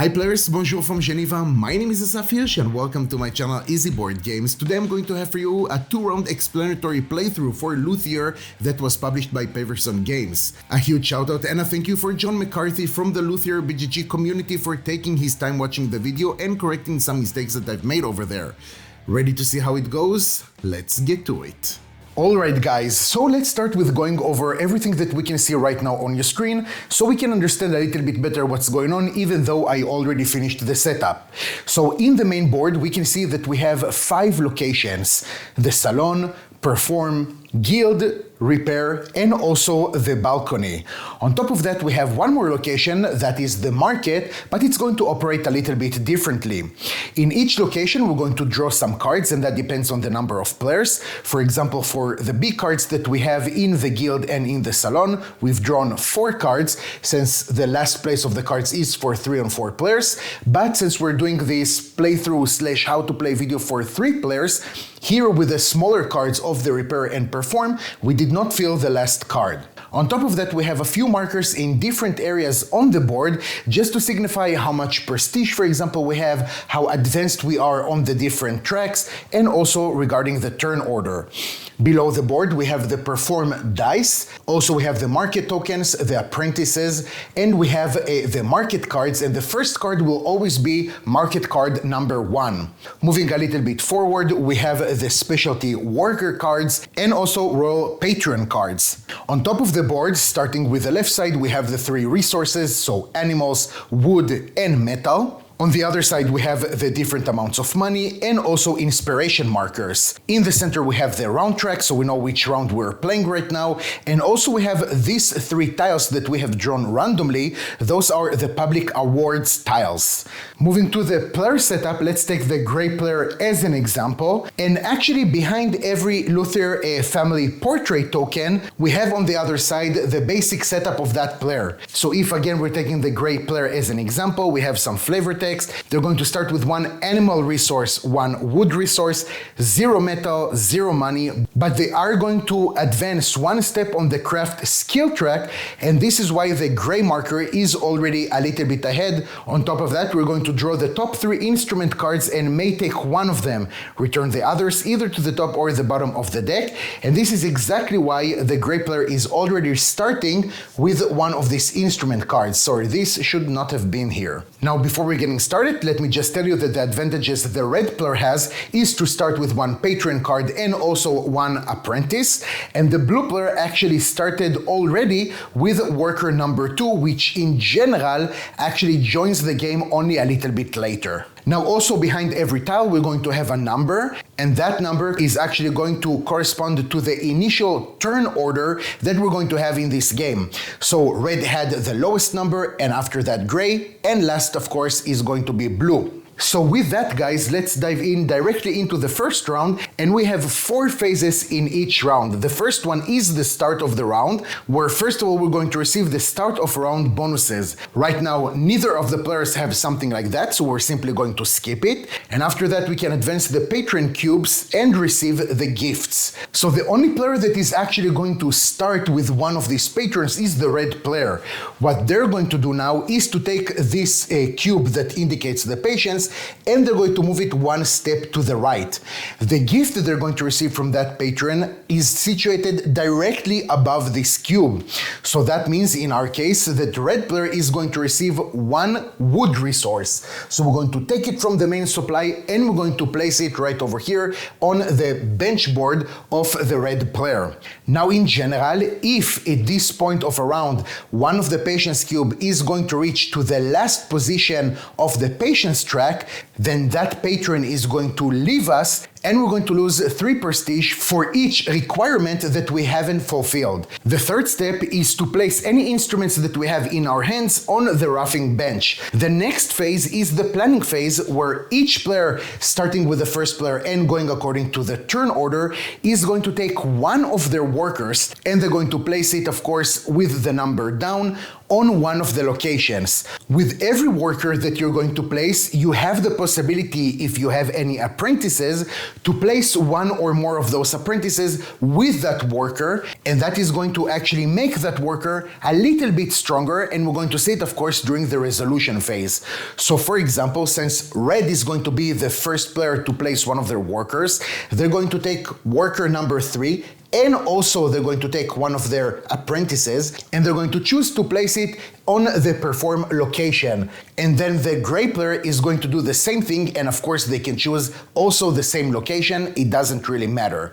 Hi players, bonjour from Geneva, my name is Asaf and welcome to my channel Easy Board Games. Today I'm going to have for you a 2-round explanatory playthrough for Luthier that was published by Paverson Games. A huge shout out and a thank you for Jon McCarthy from the Luthier BGG community for taking his time watching the video and correcting some mistakes that I've made over there. Ready to see how it goes? Let's get to it. Alright guys, so let's start with going over everything that we can see right now on your screen so we can understand a little bit better what's going on, even though I already finished the setup. So in the main board we can see that we have 5 locations: the salon, perform, guild, repair, and also the balcony. On top of that we have one more location, that is the market, but it's going to operate a little bit differently. In each location we're going to draw some cards, and that depends on the number of players. For example, for the big cards that we have in the guild and in the salon, we've drawn 4 cards, since the last place of the cards is for 3 and 4 players. But since we're doing this playthrough / how to play video for 3 players, here with the smaller cards of the repair and perform, we did not fill the last card. On top of that we have a few markers in different areas on the board, just to signify how much prestige, for example, we have, how advanced we are on the different tracks, and also regarding the turn order. Below the board we have the perform dice, also we have the market tokens, the apprentices, and we have the market cards, and the first card will always be market card number 1. Moving a little bit forward we have the specialty worker cards and also royal patron cards. On top of the board, starting with the left side, we have the 3 resources, so animals, wood, and metal. On the other side we have the different amounts of money and also inspiration markers. In the center we have the round track, so we know which round we're playing right now, and also we have these 3 tiles that we have drawn randomly. Those are the public awards tiles. Moving to the player setup, let's take the gray player as an example, and actually behind every Luthier family portrait token we have on the other side the basic setup of that player. So if again we're taking the gray player as an example, we have some flavor text. They're going to start with 1 animal resource, 1 wood resource, 0 metal, 0 money, but they are going to advance 1 step on the craft skill track, and this is why the gray marker is already a little bit ahead. On top of that, we're going to draw the top 3 instrument cards and may take 1 of them, return the others either to the top or the bottom of the deck, and this is exactly why the gray player is already starting with 1 of these instrument cards. Sorry, this should not have been here. Now, before we're getting started, let me just tell you that the advantages the red player has is to start with 1 patron card and also 1 apprentice, and the blue player actually started already with worker number 2, which in general actually joins the game only a little bit later. Now also behind every tile we're going to have a number, and that number is actually going to correspond to the initial turn order that we're going to have in this game. So red had the lowest number, and after that gray, and last of course is going to be blue. So with that guys, let's dive in directly into the first round, and we have 4 phases in each round. The first one is the start of the round, where first of all we're going to receive the start of round bonuses. Right now neither of the players have something like that, so we're simply going to skip it, and after that we can advance the patron cubes and receive the gifts. So the only player that is actually going to start with 1 of these patrons is the red player. What they're going to do now is to take this cube that indicates the patience, and they're going to move it 1 step to the right. The gift that they're going to receive from that patron is situated directly above this cube. So that means in our case that the red player is going to receive 1 wood resource. So we're going to take it from the main supply and we're going to place it right over here on the bench board of the red player. Now in general, if at this point of a round 1 of the patience cube is going to reach to the last position of the patience track, then that patron is going to leave us, and we're going to lose 3 prestige for each requirement that we haven't fulfilled. The third step is to place any instruments that we have in our hands on the roughing bench. The next phase is the planning phase, where each player, starting with the first player and going according to the turn order, is going to take 1 of their workers, and they're going to place it, of course, with the number down on 1 of the locations. With every worker that you're going to place, you have the possibility, if you have any apprentices, to place one or more of those apprentices with that worker, and that is going to actually make that worker a little bit stronger, and we're going to see it, of course, during the resolution phase. So for example, since red is going to be the first player to place one of their workers, they're going to take worker number 3, and also they're going to take one of their apprentices, and they're going to choose to place it on the perform location. And then the gray player is going to do the same thing, and of course they can choose also the same location. It doesn't really matter.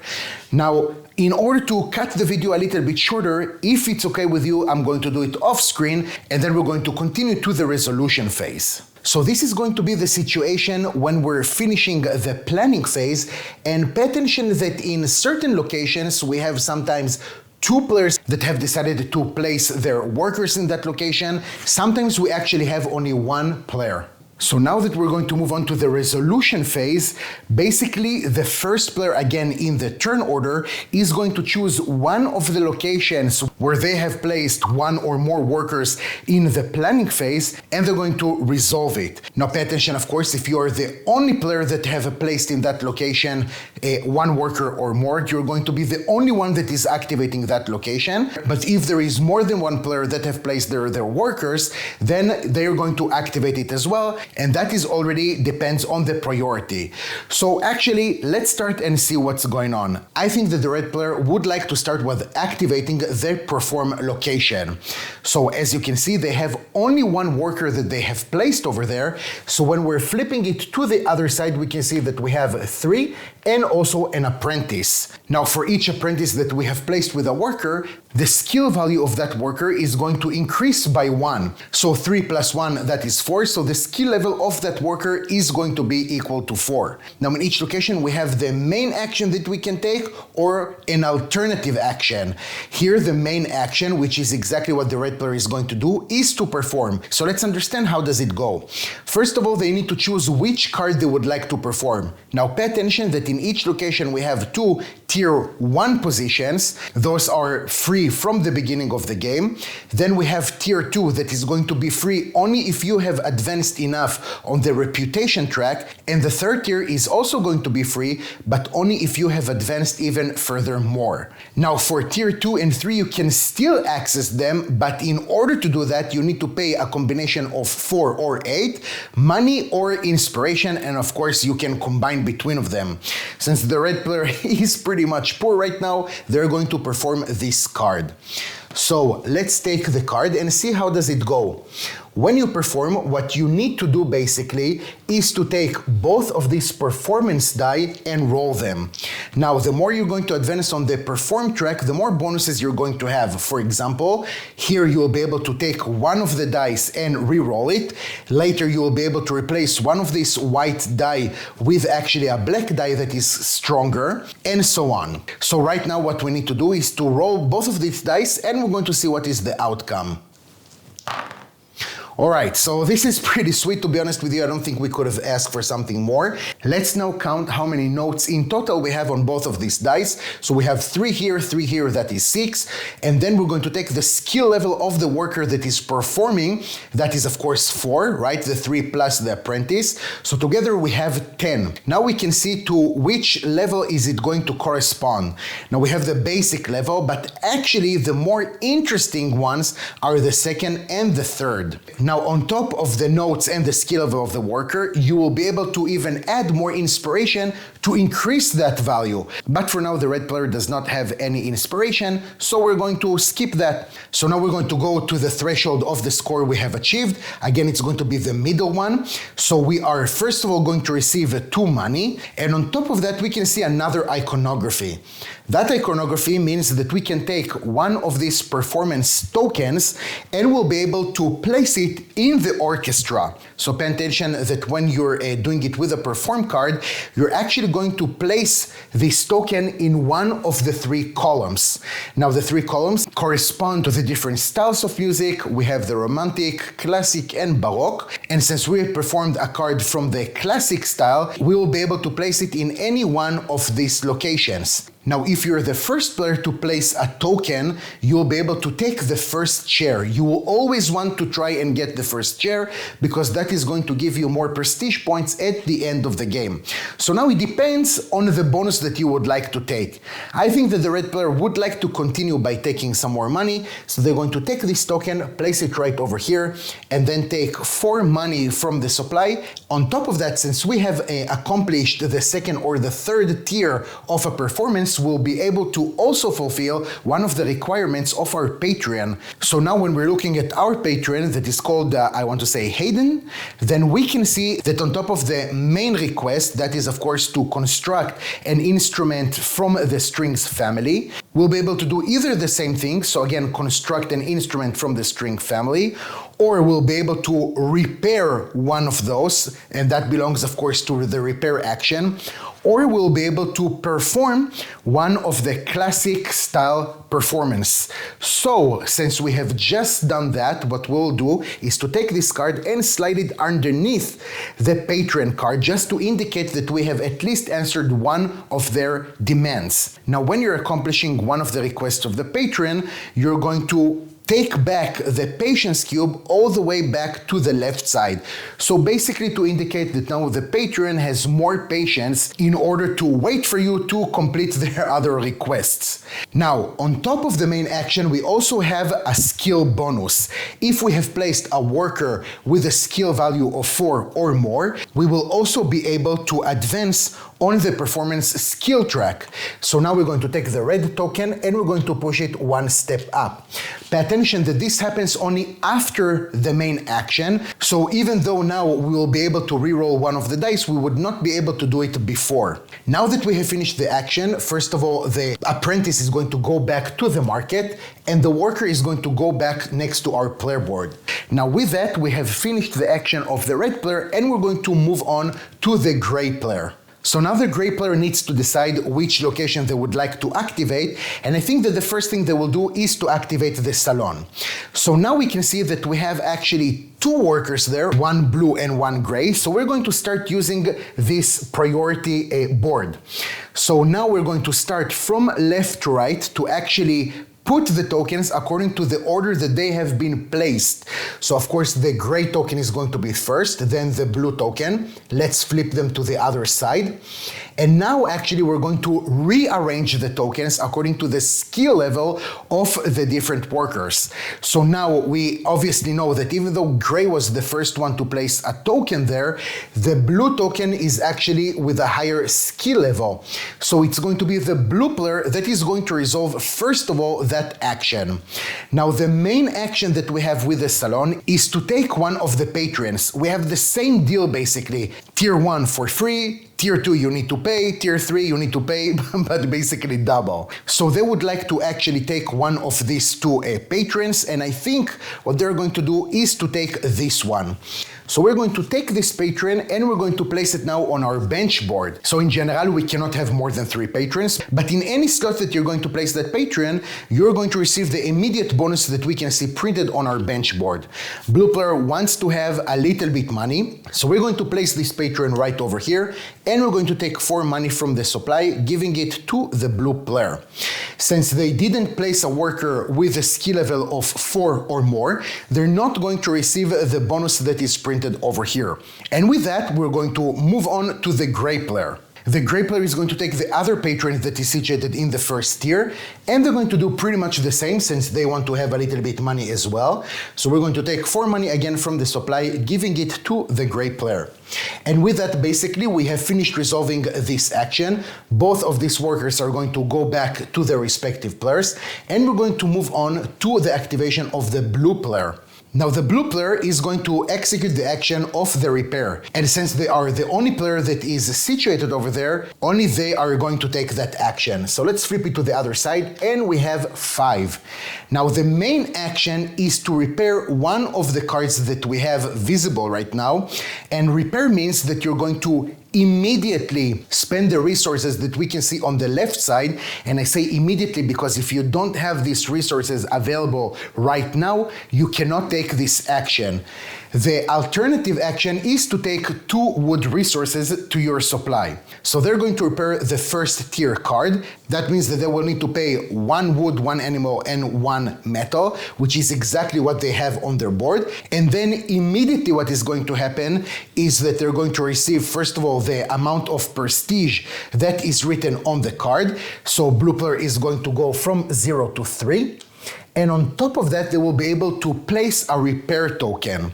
Now, in order to cut the video a little bit shorter, if it's okay with you, I'm going to do it off screen, and then we're going to continue to the resolution phase. So this is going to be the situation when we're finishing the planning phase, and pay attention that in certain locations we have sometimes 2 players that have decided to place their workers in that location. Sometimes we actually have only 1 player. So now that we're going to move on to the resolution phase, basically the first player, again in the turn order, is going to choose one of the locations where they have placed 1 or more workers in the planning phase, and they're going to resolve it. Now pay attention, of course, if you are the only player that have placed in that location 1 worker or more, you're going to be the only one that is activating that location. But if there is more than 1 player that have placed their workers, then they're going to activate it as well. And that is already depends on the priority. So actually, let's start and see what's going on. I think that the red player would like to start with activating their perform location. So as you can see, they have only 1 worker that they have placed over there. So when we're flipping it to the other side, we can see that we have 3 and also an apprentice. Now for each apprentice that we have placed with a worker, the skill value of that worker is going to increase by 1. So 3 plus 1, that is 4. So the skill level of that worker is going to be equal to 4. Now in each location we have the main action that we can take or an alternative action. Here the main action, which is exactly what the red player is going to do, is to perform. So let's understand how does it go. First of all, they need to choose which card they would like to perform. Now pay attention that in each location we have 2 tier 1 positions. Those are free from the beginning of the game. Then we have tier 2 that is going to be free only if you have advanced enough on the reputation track, and the third tier is also going to be free, but only if you have advanced even further more. Now for tier 2 and 3 you can still access them, but in order to do that you need to pay a combination of 4 or 8, money or inspiration, and of course you can combine between of them. Since the red player is pretty much poor right now, they're going to perform this card. So let's take the card and see how does it go. When you perform, what you need to do basically is to take both of these performance die and roll them. Now, the more you're going to advance on the perform track, the more bonuses you're going to have. For example, here you will be able to take one of the dice and re-roll it. Later, you will be able to replace one of these white die with actually a black die that is stronger, and so on. So right now, what we need to do is to roll both of these dice, and we're going to see what is the outcome. Alright, so this is pretty sweet, to be honest with you. I don't think we could have asked for something more. Let's now count how many notes in total we have on both of these dice. So we have 3 here, that is 6. And then we're going to take the skill level of the worker that is performing. That is, of course, 4, right? The 3 plus the apprentice. So together we have 10. Now we can see to which level is it going to correspond. Now we have the basic level, but actually the more interesting ones are the second and the third. Now, on top of the notes and the skill level of the worker, you will be able to even add more inspiration to increase that value. But for now, the red player does not have any inspiration, so we're going to skip that. So now we're going to go to the threshold of the score we have achieved. Again, it's going to be the middle one. So we are first of all going to receive 2 money, and on top of that, we can see another iconography. That iconography means that we can take one of these performance tokens and we'll be able to place it in the orchestra. So pay attention that when you're doing it with a perform card, you're actually going to place this token in one of the 3 columns. Now the 3 columns correspond to the different styles of music. We have the romantic, classic, and baroque. And since we performed a card from the classic style, we will be able to place it in any one of these locations. Now, if you're the first player to place a token, you'll be able to take the first chair. You will always want to try and get the first chair because that is going to give you more prestige points at the end of the game. So now it depends on the bonus that you would like to take. I think that the red player would like to continue by taking some more money, so they're going to take this token, place it right over here, and then take 4 money from the supply. On top of that, since we have accomplished the second or the third tier of a performance, we'll be able to also fulfill one of the requirements of our Patreon. So now when we're looking at our Patreon that is called, I want to say Hayden, then we can see that on top of the main request, that is of course to construct an instrument from the strings family, we'll be able to do either the same thing, so again construct an instrument from the string family, or we'll be able to repair one of those, and that belongs of course to the repair action, or we'll be able to perform one of the classic style performance. So since we have just done that, what we'll do is to take this card and slide it underneath the Patreon card just to indicate that we have at least answered one of their demands. Now when you're accomplishing one of the requests of the Patreon, you're going to take back the patience cube all the way back to the left side. So basically to indicate that now the Patreon has more patience in order to wait for you to complete their other requests. Now, on top of the main action, we also have a skill bonus. If we have placed a worker with a skill value of 4 or more, we will also be able to advance on the performance skill track. So now we're going to take the red token and we're going to push it one step up. Pay attention that this happens only after the main action. So even though now we will be able to reroll one of the dice, we would not be able to do it before. Now that we have finished the action, first of all, the apprentice is going to go back to the market and the worker is going to go back next to our player board. Now with that, we have finished the action of the red player and we're going to move on to the gray player. So now the gray player needs to decide which location they would like to activate, and I think that the first thing they will do is to activate the salon. So now we can see that we have actually 2 workers there, one blue and one gray. So we're going to start using this priority board. So now we're going to start from left to right to actually put the tokens according to the order that they have been placed. So of course the gray token is going to be first, then the blue token. Let's flip them to the other side. And now actually we're going to rearrange the tokens according to the skill level of the different workers. So now we obviously know that even though gray was the first one to place a token there, the blue token is actually with a higher skill level. So it's going to be the blue player that is going to resolve first of all that action. Now the main action that we have with the salon is to take one of the patrons. We have the same deal basically. Tier 1 for free, Tier 2 you need to pay, Tier 3 you need to pay, but basically double. So they would like to actually take one of these 2 patrons, and I think what they're going to do is to take this one. So we're going to take this patron and we're going to place it now on our bench board. So in general, we cannot have more than 3 patrons, but in any slot that you're going to place that patron, you're going to receive the immediate bonus that we can see printed on our bench board. Blue player wants to have a little bit money, so we're going to place this patron right over here, and we're going to take 4 money from the supply, giving it to the blue player. Since they didn't place a worker with a skill level of 4 or more, they're not going to receive the bonus that is printed over here. And with that, we're going to move on to the gray player. The gray player is going to take the other patron that is situated in the first tier, and they're going to do pretty much the same since they want to have a little bit money as well. So we're going to take 4 money again from the supply, giving it to the gray player. And with that, basically, we have finished resolving this action. Both of these workers are going to go back to their respective players, and we're going to move on to the activation of the blue player. Now the blue player is going to execute the action of the repair, and since they are the only player that is situated over there, only they are going to take that action. So let's flip it to the other side, and we have 5. Now the main action is to repair one of the cards that we have visible right now, and repair means that you're going to immediately spend the resources that we can see on the left side. And I say immediately because if you don't have these resources available right now, you cannot take this action. The alternative action is to take 2 wood resources to your supply. So they're going to repair the first tier card. That means that they will need to pay 1 wood, 1 animal, and 1 metal, which is exactly what they have on their board. And then immediately what is going to happen is that they're going to receive, first of all, the amount of prestige that is written on the card. So blue player is going to go from 0 to 3. And on top of that, they will be able to place a repair token.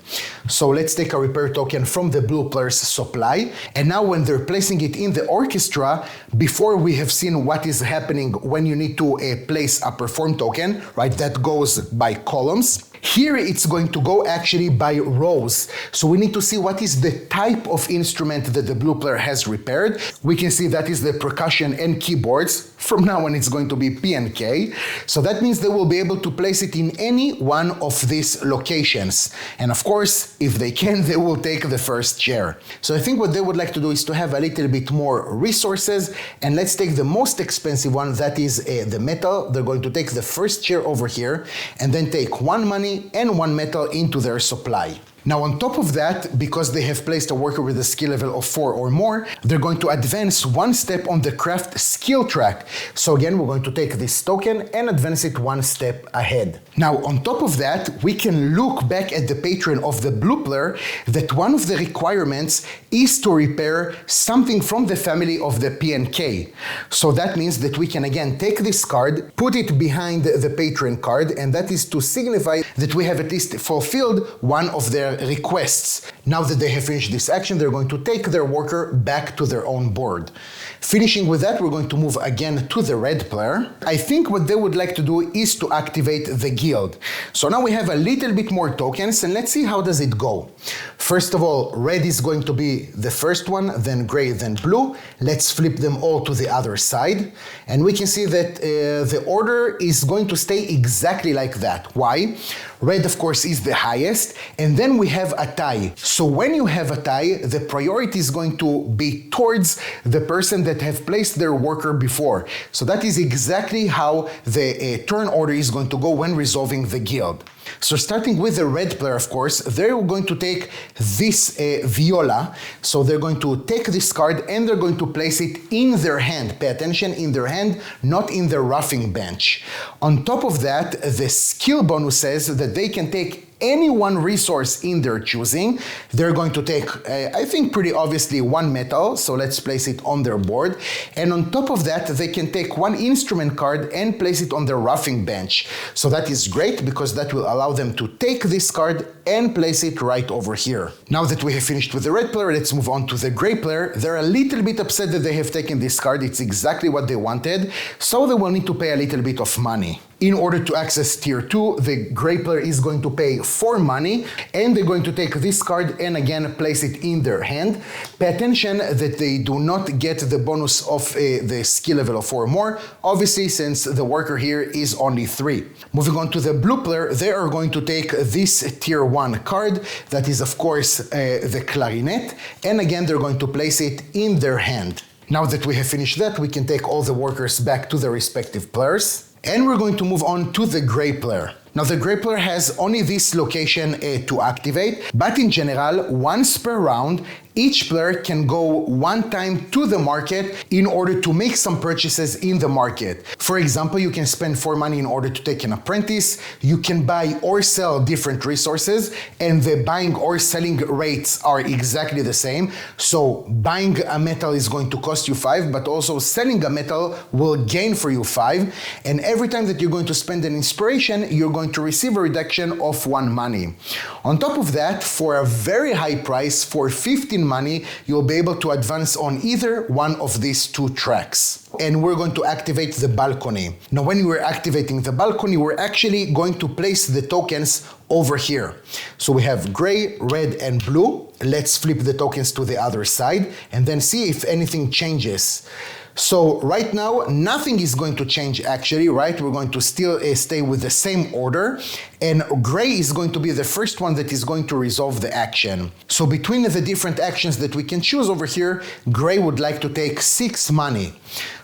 So let's take a repair token from the blue player's supply. And now when they're placing it in the orchestra, before we have seen what is happening when you need to place a perform token, right? That goes by columns. Here it's going to go actually by rows. So we need to see what is the type of instrument that the blue player has repaired. We can see that is the percussion and keyboards. From now on it's going to be P and K. So that means they will be able to place it in any one of these locations. And of course, if they can, they will take the first chair. So I think what they would like to do is to have a little bit more resources. And let's take the most expensive one, that is the metal. They're going to take the first chair over here and then take 1 money and 1 metal into their supply. Now on top of that, because they have placed a worker with a skill level of 4 or more, they're going to advance 1 step on the craft skill track. So again, we're going to take this token and advance it 1 step ahead. Now on top of that, we can look back at the patron of the blue player that one of the requirements is to repair something from the family of the P and K. So that means that we can again take this card, put it behind the patron card, and that is to signify that we have at least fulfilled one of their requests. Now that they have finished this action, they're going to take their worker back to their own board. Finishing with that, we're going to move again to the red player. I think what they would like to do is to activate the guild. So now we have a little bit more tokens, and let's see how does it go. First of all, red is going to be the first one, then gray, then blue. Let's flip them all to the other side. And we can see that the order is going to stay exactly like that. Why? Red, of course, is the highest, and then we have a tie. So when you have a tie, the priority is going to be towards the person that have placed their worker before. So that is exactly how the turn order is going to go when resolving the guild. So starting with the red player, of course, they're going to take this viola. So they're going to take this card and they're going to place it in their hand. Pay attention, in their hand, not in the roughing bench. On top of that, the skill bonus says that they can take any one resource in their choosing. They're going to take, I think pretty obviously, 1 metal, so let's place it on their board. And on top of that, they can take 1 instrument card and place it on their roughing bench. So that is great because that will allow them to take this card and place it right over here. Now that we have finished with the red player, let's move on to the gray player. They're a little bit upset that they have taken this card. It's exactly what they wanted, so they will need to pay a little bit of money. In order to access tier 2, the gray player is going to pay 4 money, and they're going to take this card and again place it in their hand. Pay attention that they do not get the bonus of the skill level of 4 or more, obviously since the worker here is only 3. Moving on to the blue player, they are going to take this tier 1 card, that is of course the clarinet, and again they're going to place it in their hand. Now that we have finished that, we can take all the workers back to their respective players. And we're going to move on to the gray player. Now the gray player has only this location to activate, but in general, once per round, each player can go 1 time to the market in order to make some purchases in the market. For example, you can spend 4 money in order to take an apprentice, you can buy or sell different resources, and the buying or selling rates are exactly the same. So buying a metal is going to cost you 5, but also selling a metal will gain for you 5. And every time that you're going to spend an inspiration, you're going to receive a reduction of 1 money. On top of that, for a very high price, for 15 money, you'll be able to advance on either one of these 2 tracks. And we're going to activate the balcony. Now, when we're activating the balcony, we're actually going to place the tokens over here. So we have gray, red, and blue. Let's flip the tokens to the other side and then see if anything changes. So right now, nothing is going to change actually, right? We're going to still stay with the same order, and gray is going to be the first one that is going to resolve the action. So between the different actions that we can choose over here, gray would like to take 6 money.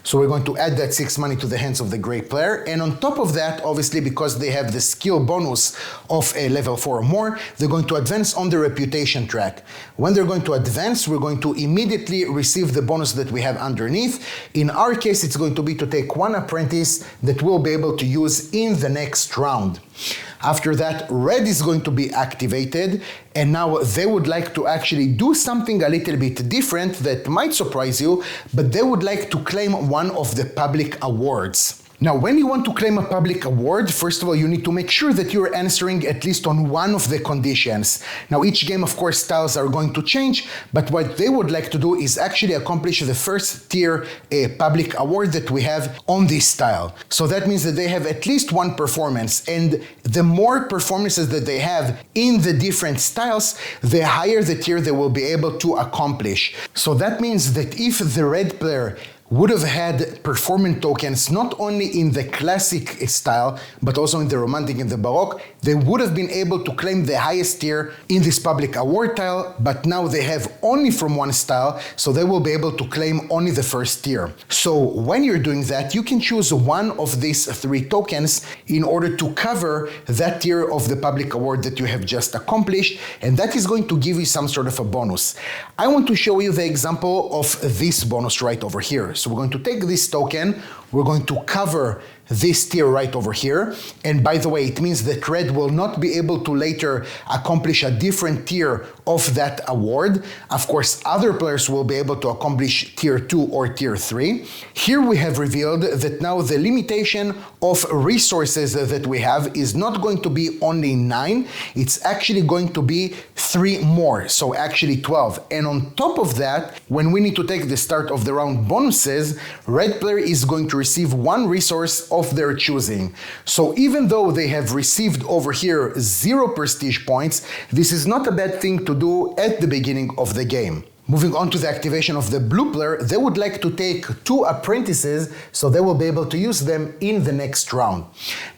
So we're going to add that 6 money to the hands of the gray player, and on top of that, obviously because they have the skill bonus of a level 4 or more, they're going to advance on the reputation track. When they're going to advance, we're going to immediately receive the bonus that we have underneath. In our case, it's going to be to take 1 apprentice that we'll be able to use in the next round. After that, red is going to be activated, and now they would like to actually do something a little bit different that might surprise you, but they would like to claim one of the public awards. Now, when you want to claim a public award, first of all, you need to make sure that you're answering at least on one of the conditions. Now, each game, of course, styles are going to change, but what they would like to do is actually accomplish the first tier public award that we have on this style. So that means that they have at least one performance, and the more performances that they have in the different styles, the higher the tier they will be able to accomplish. So that means that if the red player would have had performance tokens not only in the classic style, but also in the romantic and the baroque, they would have been able to claim the highest tier in this public award tile, but now they have only from one style, so they will be able to claim only the first tier. So when you're doing that, you can choose one of these 3 tokens in order to cover that tier of the public award that you have just accomplished, and that is going to give you some sort of a bonus. I want to show you the example of this bonus right over here. So we're going to take this token, we're going to cover this tier right over here, and by the way, it means that red will not be able to later accomplish a different tier of that award. Of course, other players will be able to accomplish tier 2 or tier 3. Here we have revealed that now the limitation of resources that we have is not going to be only 9, it's actually going to be 3 more, so actually 12. And on top of that, when we need to take the start of the round bonuses, red player is going to receive 1 resource of their choosing. So even though they have received over here 0 prestige points, this is not a bad thing to do at the beginning of the game. Moving on to the activation of the blue player, they would like to take 2 apprentices, so they will be able to use them in the next round.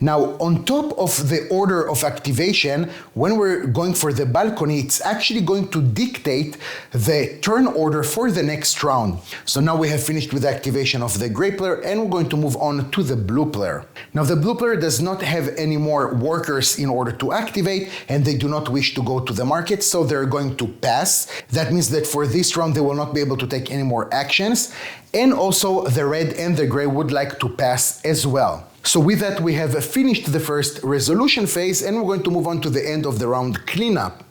Now, on top of the order of activation, when we're going for the balcony, it's actually going to dictate the turn order for the next round. So now we have finished with the activation of the gray player, and we're going to move on to the blue player. Now, the blue player does not have any more workers in order to activate, and they do not wish to go to the market, so they're going to pass. That means that for this round, they will not be able to take any more actions. And also the red and the gray would like to pass as well. So with that, we have finished the first resolution phase, and we're going to move on to the end of the round cleanup.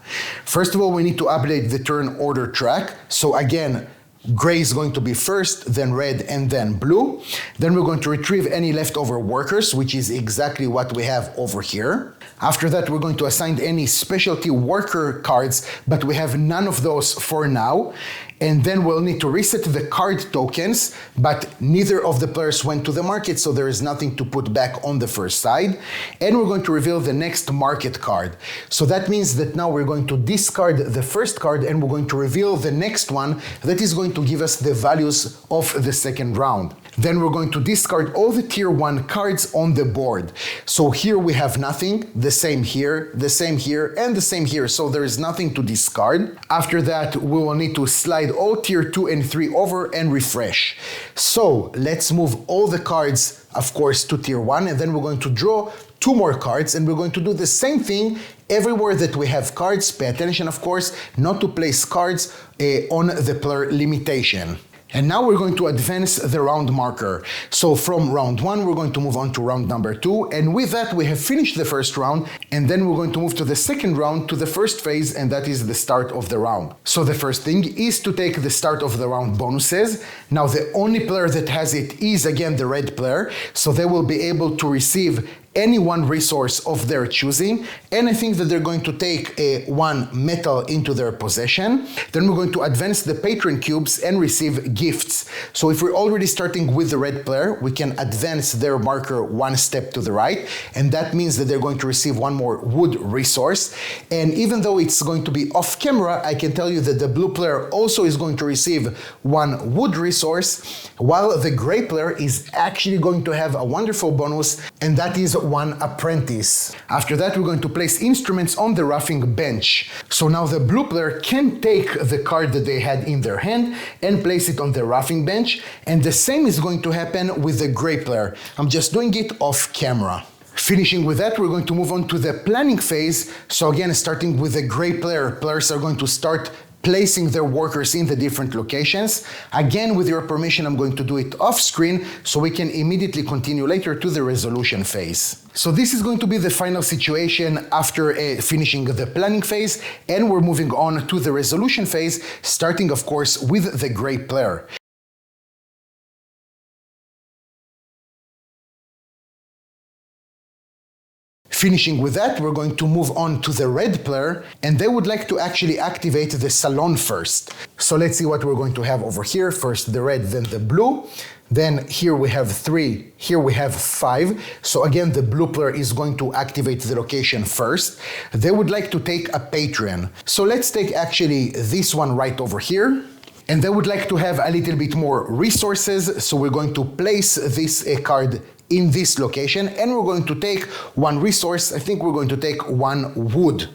First of all, we need to update the turn order track. So again, gray is going to be first, then red, and then blue. Then we're going to retrieve any leftover workers, which is exactly what we have over here. After that, we're going to assign any specialty worker cards, but we have none of those for now. And then we'll need to reset the card tokens, but neither of the players went to the market, so there is nothing to put back on the first side. And we're going to reveal the next market card. So that means that now we're going to discard the first card, and we're going to reveal the next one that is going to give us the values of the second round. Then we're going to discard all the tier 1 cards on the board. So here we have nothing, the same here, the same here, and the same here. So there is nothing to discard. After that, we will need to slide all tier 2 and 3 over and refresh. So let's move all the cards, of course, to tier 1, and then we're going to draw 2 more cards, and we're going to do the same thing everywhere that we have cards. Pay attention, of course, not to place cards on the player limitation. And now we're going to advance the round marker. So from round 1, we're going to move on to round number 2. And with that, we have finished the first round. And then we're going to move to the second round, to the first phase, and that is the start of the round. So the first thing is to take the start of the round bonuses. Now the only player that has it is again the red player. So they will be able to receive any one resource of their choosing, and I think that they're going to take one metal into their possession. Then we're going to advance the patron cubes and receive gifts. So if we're already starting with the red player, we can advance their marker one step to the right, and that means that they're going to receive one more wood resource. And even though it's going to be off camera, I can tell you that the blue player also is going to receive one wood resource, while the gray player is actually going to have a wonderful bonus, and that is one apprentice. After that, we're going to place instruments on the roughing bench. So now the blue player can take the card that they had in their hand and place it on the roughing bench, and the same is going to happen with the gray player. I'm just doing it off camera. Finishing with that, we're going to move on to the planning phase. So again, starting with the gray player, players are going to start placing their workers in the different locations. Again, with your permission, I'm going to do it off screen so we can immediately continue later to the resolution phase. So this is going to be the final situation after finishing the planning phase, and we're moving on to the resolution phase, starting of course with the gray player. Finishing with that, we're going to move on to the red player, and they would like to actually activate the salon first. So let's see what we're going to have over here. First the red, then the blue. Then here we have 3, here we have 5. So again, the blue player is going to activate the location first. They would like to take a patron. So let's take actually this one right over here. And they would like to have a little bit more resources. So we're going to place this card in this location, and we're going to take one resource. I think we're going to take one wood.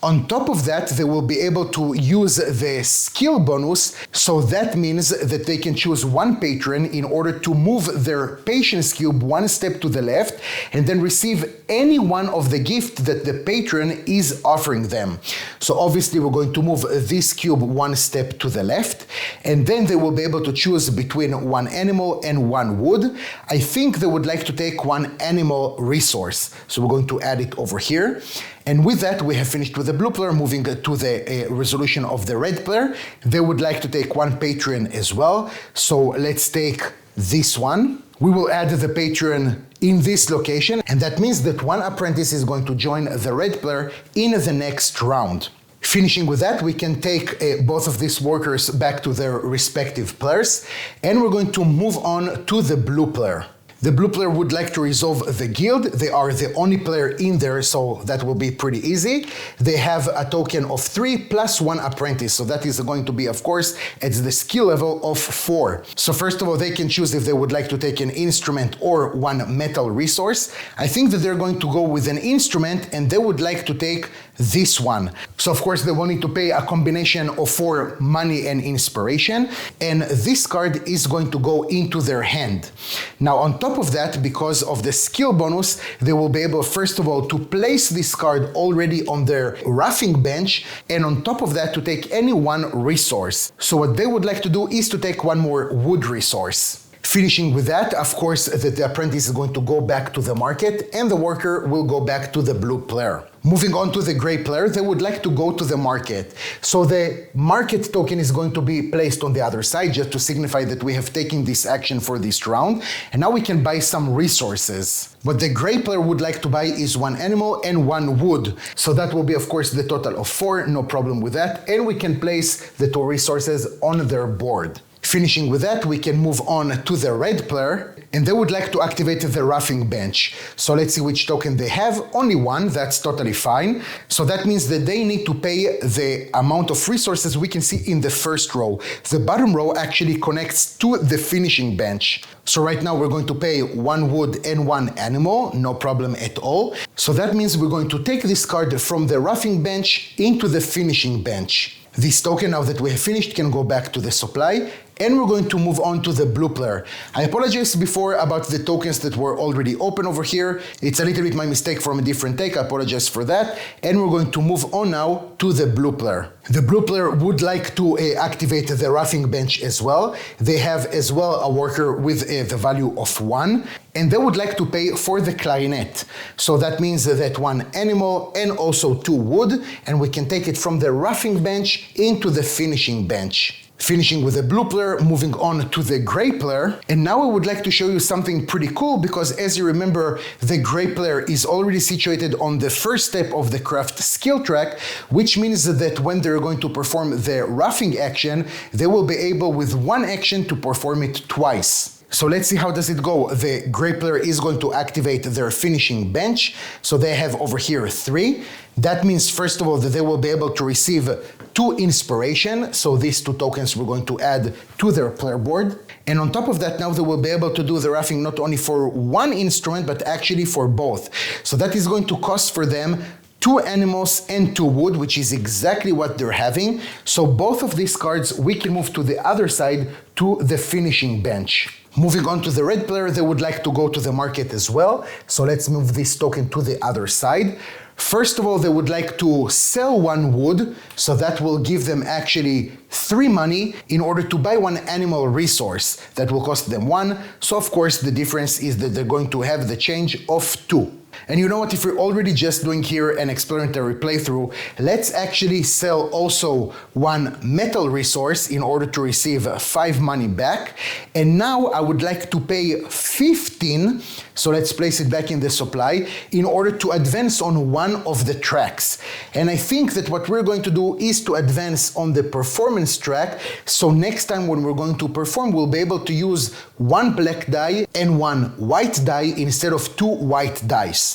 On top of that, they will be able to use the skill bonus, so that means that they can choose one patron in order to move their patience cube one step to the left and then receive any one of the gift that the patron is offering them. So obviously we're going to move this cube one step to the left, and then they will be able to choose between one animal and one wood. I think they would like to take one animal resource, so we're going to add it over here. And with that, we have finished with the blue player, moving to the resolution of the red player. They would like to take one patron as well. So let's take this one. We will add the patron in this location, and that means that one apprentice is going to join the red player in the next round. Finishing with that, we can take both of these workers back to their respective players, and we're going to move on to the blue player. The blue player would like to resolve the guild. They are the only player in there, so that will be pretty easy. They have a token of 3 plus 1 apprentice, so that is going to be, of course, at the skill level of 4. So first of all, they can choose if they would like to take an instrument or one metal resource. I think that they're going to go with an instrument, and they would like to take this one. So of course, they will need to pay a combination of 4 money and inspiration, and this card is going to go into their hand. Now, on top of that, because of the skill bonus, they will be able, first of all, to place this card already on their roughing bench, and on top of that, to take any one resource. So what they would like to do is to take one more wood resource. Finishing with that, of course, the apprentice is going to go back to the market, and the worker will go back to the blue player. Moving on to the gray player, they would like to go to the market. So the market token is going to be placed on the other side, just to signify that we have taken this action for this round, and now we can buy some resources. What the gray player would like to buy is one animal and one wood. So that will be, of course, the total of 4, no problem with that, and we can place the 2 resources on their board. Finishing with that, we can move on to the red player, and they would like to activate the roughing bench. So let's see which token they have. Only one, that's totally fine. So that means that they need to pay the amount of resources we can see in the first row. The bottom row actually connects to the finishing bench. So right now we're going to pay 1 wood and 1 animal, no problem at all. So that means we're going to take this card from the roughing bench into the finishing bench. This token, now that we have finished, can go back to the supply, and we're going to move on to the blue player. I apologize before about the tokens that were already open over here. It's a little bit my mistake from a different take, I apologize for that. And we're going to move on now to the blue player. The blue player would like to activate the roughing bench as well. They have as well a worker with the value of 1, and they would like to pay for the clarinet. So that means that 1 animal and also 2 wood, and we can take it from the roughing bench into the finishing bench. finishing with the blue player, moving on to the gray player. And now I would like to show you something pretty cool, because as you remember, the gray player is already situated on the first step of the craft skill track, which means that when they're going to perform the roughing action, they will be able with one action to perform it twice. So let's see how does it go. The gray player is going to activate their finishing bench. So they have over here 3. That means first of all that they will be able to receive 2 inspiration. So these 2 tokens we're going to add to their player board. And on top of that, now they will be able to do the roughing not only for one instrument, but actually for both. So that is going to cost for them 2 animals and 2 wood, which is exactly what they're having. So both of these cards we can move to the other side to the finishing bench. Moving on to the red player, they would like to go to the market as well. So let's move this token to the other side. First of all, they would like to sell 1 wood, so that will give them actually 3 money in order to buy 1 animal resource. That will cost them 1. So of course the difference is that they're going to have the change of 2. And you know what, if we're already just doing here an explanatory playthrough, let's actually sell also 1 metal resource in order to receive 5 money back. And now I would like to pay 15, so let's place it back in the supply, in order to advance on 1 of the tracks. And I think that what we're going to do is to advance on the performance track, so next time when we're going to perform, we'll be able to use 1 black die and 1 white die instead of 2 white dice.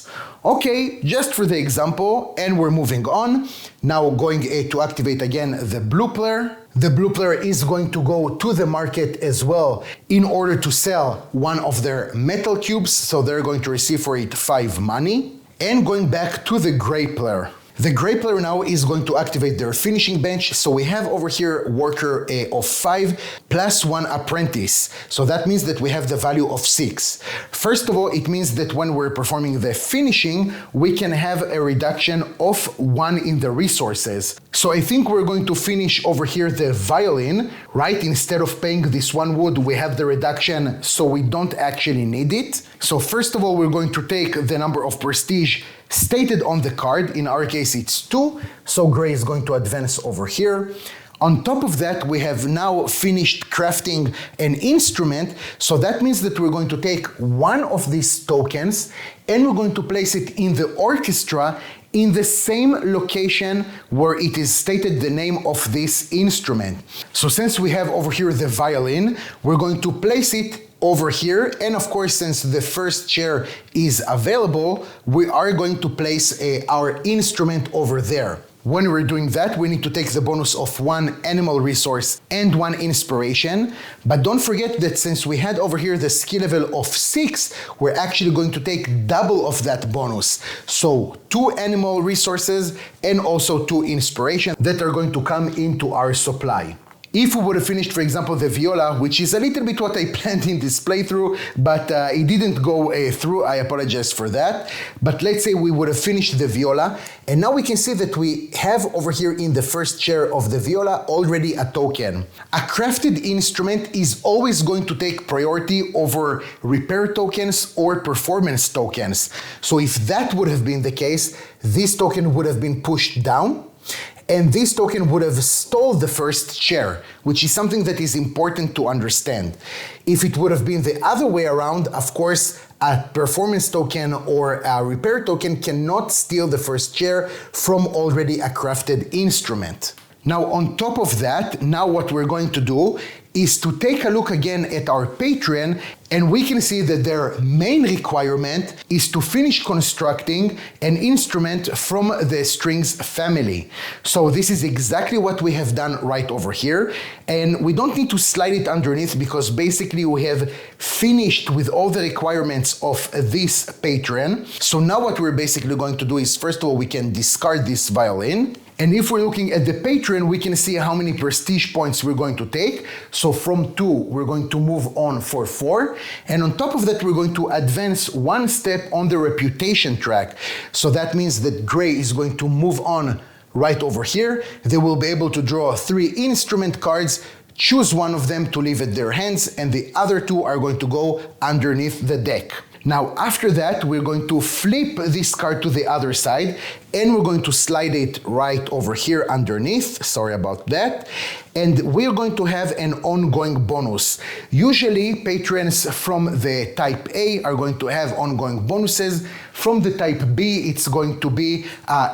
Okay, just for the example, and we're moving on. Now going to activate again the blue player. The blue player is going to go to the market as well in order to sell 1 of their metal cubes, so they're going to receive for it 5 money. And going back to the gray player. The gray player now is going to activate their finishing bench, so we have over here worker of 5 plus 1 apprentice. So that means that we have the value of 6. First of all, it means that when we're performing the finishing, we can have a reduction of 1 in the resources. So I think we're going to finish over here the violin, right? Instead of paying this 1 wood, we have the reduction, so we don't actually need it. So first of all, we're going to take the number of prestige stated on the card. In our case, it's 2, so gray is going to advance over here. On top of that, we have now finished crafting an instrument, so that means that we're going to take 1 of these tokens and we're going to place it in the orchestra in the same location where it is stated the name of this instrument. So since we have over here the violin, we're going to place it over here, and of course, since the first chair is available, we are going to place our instrument over there. When we're doing that, we need to take the bonus of 1 animal resource and 1 inspiration. But don't forget that since we had over here the skill level of 6, we're actually going to take double of that bonus. So 2 animal resources and also 2 inspiration that are going to come into our supply. If we would have finished, for example, the viola, which is a little bit what I planned in this playthrough, but it didn't go through, I apologize for that. But let's say we would have finished the viola, and now we can see that we have over here in the first chair of the viola already a token. A crafted instrument is always going to take priority over repair tokens or performance tokens. So if that would have been the case, this token would have been pushed down, and this token would have stole the first chair, which is something that is important to understand. If it would have been the other way around, of course, a performance token or a repair token cannot steal the first chair from already a crafted instrument. Now, on top of that, now what we're going to do is to take a look again at our Patreon, and we can see that their main requirement is to finish constructing an instrument from the strings family. So this is exactly what we have done right over here, and we don't need to slide it underneath because basically we have finished with all the requirements of this Patreon. So now what we're basically going to do is, first of all, we can discard this violin. And if we're looking at the Patreon, we can see how many prestige points we're going to take. So from 2, we're going to move on for 4. And on top of that, we're going to advance 1 step on the reputation track. So that means that gray is going to move on right over here. They will be able to draw 3 instrument cards, choose 1 of them to leave at their hands, and the other 2 are going to go underneath the deck. Now, after that, we're going to flip this card to the other side, and we're going to slide it right over here underneath. Sorry about that. And we're going to have an ongoing bonus. Usually, patrons from the type A are going to have ongoing bonuses. From the type B, it's going to be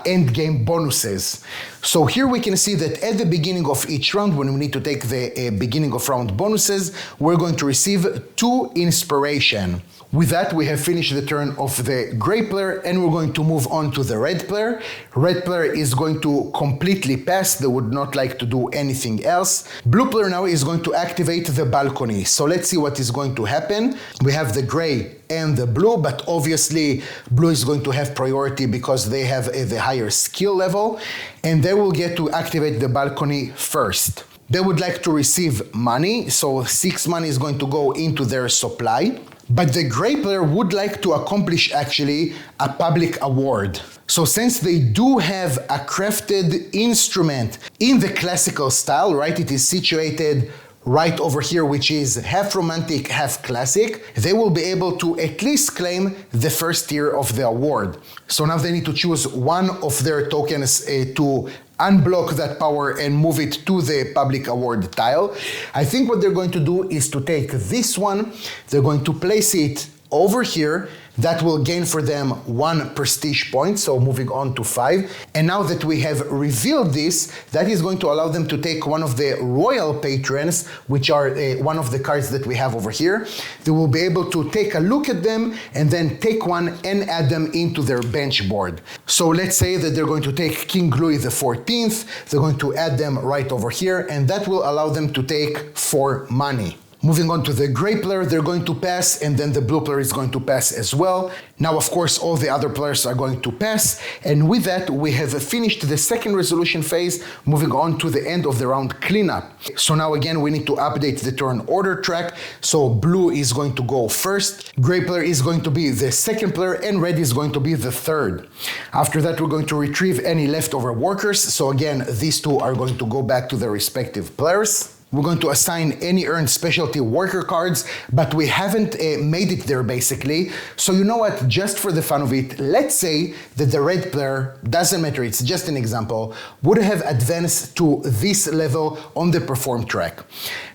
end game bonuses. So here we can see that at the beginning of each round, when we need to take the beginning of round bonuses, we're going to receive 2 inspiration. With that, we have finished the turn of the gray player, and we're going to move on to the red player. Red player is going to completely pass. They would not like to do anything else. Blue player now is going to activate the balcony. So let's see what is going to happen. We have the gray and the blue, but obviously blue is going to have priority because they have the higher skill level, and they will get to activate the balcony first. They would like to receive money, so 6 money is going to go into their supply. But the gray player would like to accomplish actually a public award. So since they do have a crafted instrument in the classical style, right, it is situated right over here, which is half romantic, half classic, they will be able to at least claim the first tier of the award. So now they need to choose one of their tokens to unblock that power and move it to the public award tile. I think what they're going to do is to take this one, they're going to place it over here. That will gain for them 1 prestige point, so moving on to 5. And now that we have revealed this, that is going to allow them to take one of the royal patrons, which are one of the cards that we have over here. They will be able to take a look at them and then take one and add them into their bench board. So let's say that they're going to take King Louis XIV, they're going to add them right over here, and that will allow them to take 4 money. Moving on to the gray player, they're going to pass, and then the blue player is going to pass as well. Now, of course, all the other players are going to pass, and with that, we have finished the second resolution phase, moving on to the end of the round cleanup. So now again, we need to update the turn order track. So blue is going to go first, gray player is going to be the second player, and red is going to be the third. After that, we're going to retrieve any leftover workers. So again, these two are going to go back to their respective players. We're going to assign any earned specialty worker cards, but we haven't made it there basically. So you know what, just for the fun of it, let's say that the red player, doesn't matter, it's just an example, would have advanced to this level on the perform track.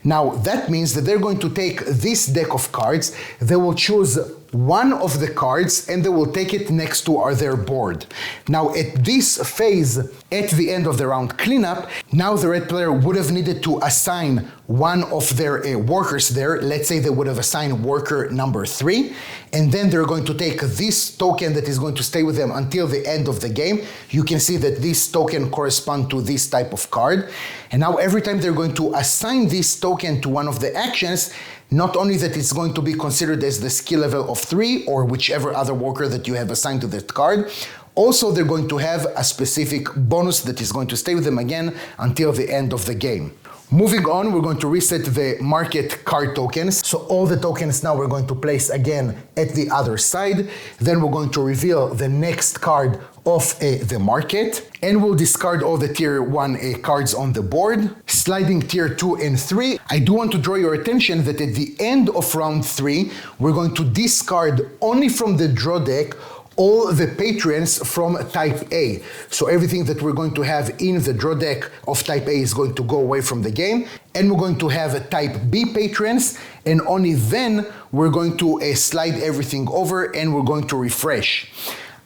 Now that means that they're going to take this deck of cards, they will choose one of the cards and they will take it next to their board. Now at this phase, at the end of the round cleanup, now the red player would have needed to assign one of their workers there. Let's say they would have assigned worker number 3, and then they're going to take this token that is going to stay with them until the end of the game. You can see that this token corresponds to this type of card. And now every time they're going to assign this token to one of the actions, not only that it's going to be considered as the skill level of 3 or whichever other worker that you have assigned to that card, also they're going to have a specific bonus that is going to stay with them again until the end of the game. Moving on, we're going to reset the market card tokens. So all the tokens now we're going to place again at the other side. Then we're going to reveal the next card of the market, and we'll discard all the tier 1 cards on the board. Sliding tier 2 and 3, I do want to draw your attention that at the end of round 3, we're going to discard only from the draw deck all the patrons from type A. So everything that we're going to have in the draw deck of type A is going to go away from the game, and we're going to have type B patrons, and only then we're going to slide everything over and we're going to refresh.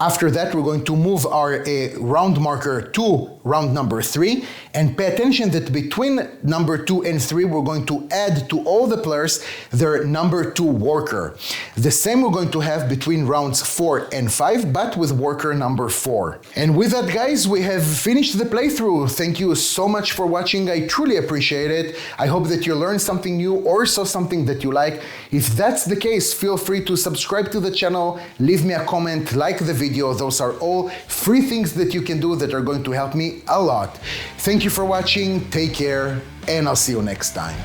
After that, we're going to move our round marker to round number 3, and pay attention that between number 2 and 3, we're going to add to all the players their number 2 worker. The same we're going to have between rounds 4 and 5, but with worker number 4. And with that, guys, we have finished the playthrough. Thank you so much for watching. I truly appreciate it. I hope that you learned something new or saw something that you like. If that's the case, feel free to subscribe to the channel, leave me a comment, like the video. Those are all free things that you can do that are going to help me a lot. Thank you for watching, take care, and I'll see you next time.